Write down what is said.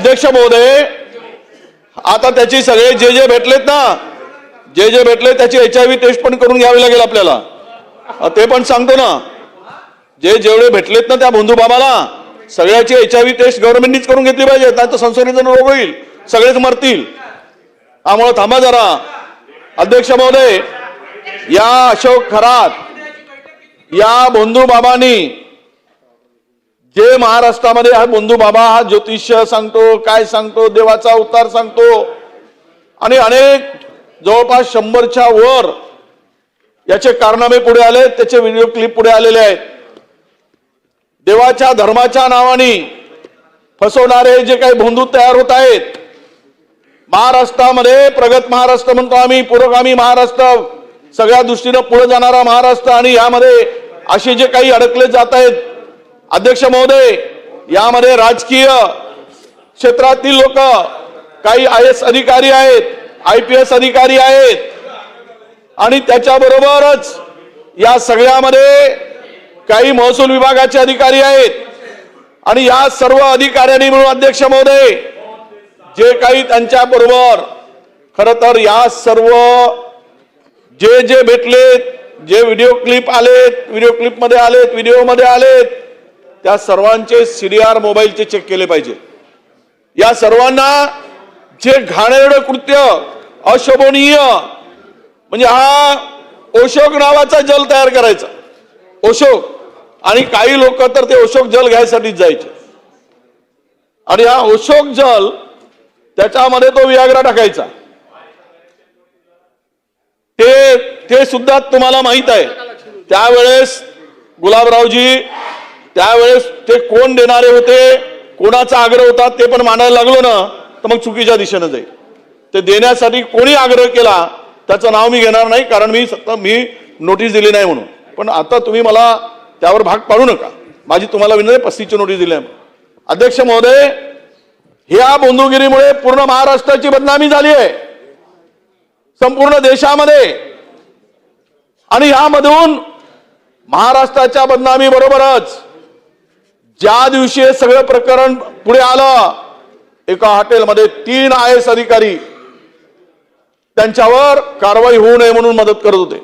अध्यक्ष महोदय, आता त्याची सगळे जे भेटलेत ना, जे भेटले त्याची HIV टेस्ट पण करून घ्यावी लागेल आपल्याला. ते पण सांगतो ना, जेवढे भेटलेत ना त्या बंधू बाबाला सगळ्याची HIV टेस्ट गव्हर्नमेंटनीच करून घेतली पाहिजे, नाही तर संसर्गजन्य रोग होईल, सगळेच मरतील. त्यामुळे थांबा जरा. अध्यक्ष महोदय, या अशोक खरात या बंधू बाबांनी जे महाराष्ट्रामध्ये हा बंधू बाबा हा ज्योतिष्य सांगतो, काय सांगतो, देवाचा अवतार सांगतो आणि अनेक जवळपास 100च्या वर याचे कारनामे पुढे आले, त्याचे व्हिडिओ क्लिप पुढे आलेले आहेत. देवाच्या धर्माच्या नावाने फसवणारे जे काही बंधू तयार होत आहेत, महाराष्ट्रामध्ये प्रगत महाराष्ट्र म्हणतो आम्ही, पुरोगामी महाराष्ट्र, सगळ्या दृष्टीने पुढे जाणारा महाराष्ट्र, आणि यामध्ये असे जे काही अडकले जात आहेत. अध्यक्ष महोदय, यामध्ये राजकीय क्षेत्रातील लोक, काही IAS अधिकारी आहेत, IPS अधिकारी आहेत, आणि त्याच्याबरोबरच या सगळ्यामध्ये काही महसूल विभागाचे अधिकारी आहेत. आणि या सर्व अधिकाऱ्यांनी मिळून अध्यक्ष महोदय जे काही त्यांच्या बरोबर खरं तर या सर्व जे भेटलेत, जे व्हिडिओ क्लिप आलेत, व्हिडिओ क्लिप मध्ये आलेत, व्हिडिओ मध्ये आलेत, त्या सर्वांचे CDR मोबाईलचे चेक केले पाहिजे. या सर्वांना जे घाणेरडं कृत्य, अशोभनीय, म्हणजे हा अशोक नावाचा जल तयार करायचा, अशोक, आणि काही लोक तर ते अशोक जल घ्यायसाठीच जायचे, आणि हा अशोक जल त्याच्यामध्ये तो वियाग्रा टाकायचा. ते सुद्धा तुम्हाला माहित आहे. त्यावेळेस गुलाबरावजी, त्यावेळेस ते कोण देणारे होते, कोणाचा आग्रह होता ते पण मानायला लागलो ना, तर मग चुकीच्या दिशेने जाईल. ते देण्यासाठी कोणी आग्रह केला त्याचं नाव मी घेणार नाही, कारण मी नोटीस दिली नाही म्हणून. पण आता तुम्ही मला त्यावर भाग पाडू नका. माझी तुम्हाला विनंती, 35ची नोटीस दिली आहे. अध्यक्ष महोदय, ह्या बंधुगिरीमुळे पूर्ण महाराष्ट्राची बदनामी झाली आहे, संपूर्ण देशामध्ये. आणि यामधून महाराष्ट्राच्या बदनामी बरोबरच ज्या दिवशी हे सगळं प्रकरण पुढे आलं, एका हॉटेलमध्ये 3 IAS अधिकारी त्यांच्यावर कारवाई होऊ नये म्हणून मदत करत होते.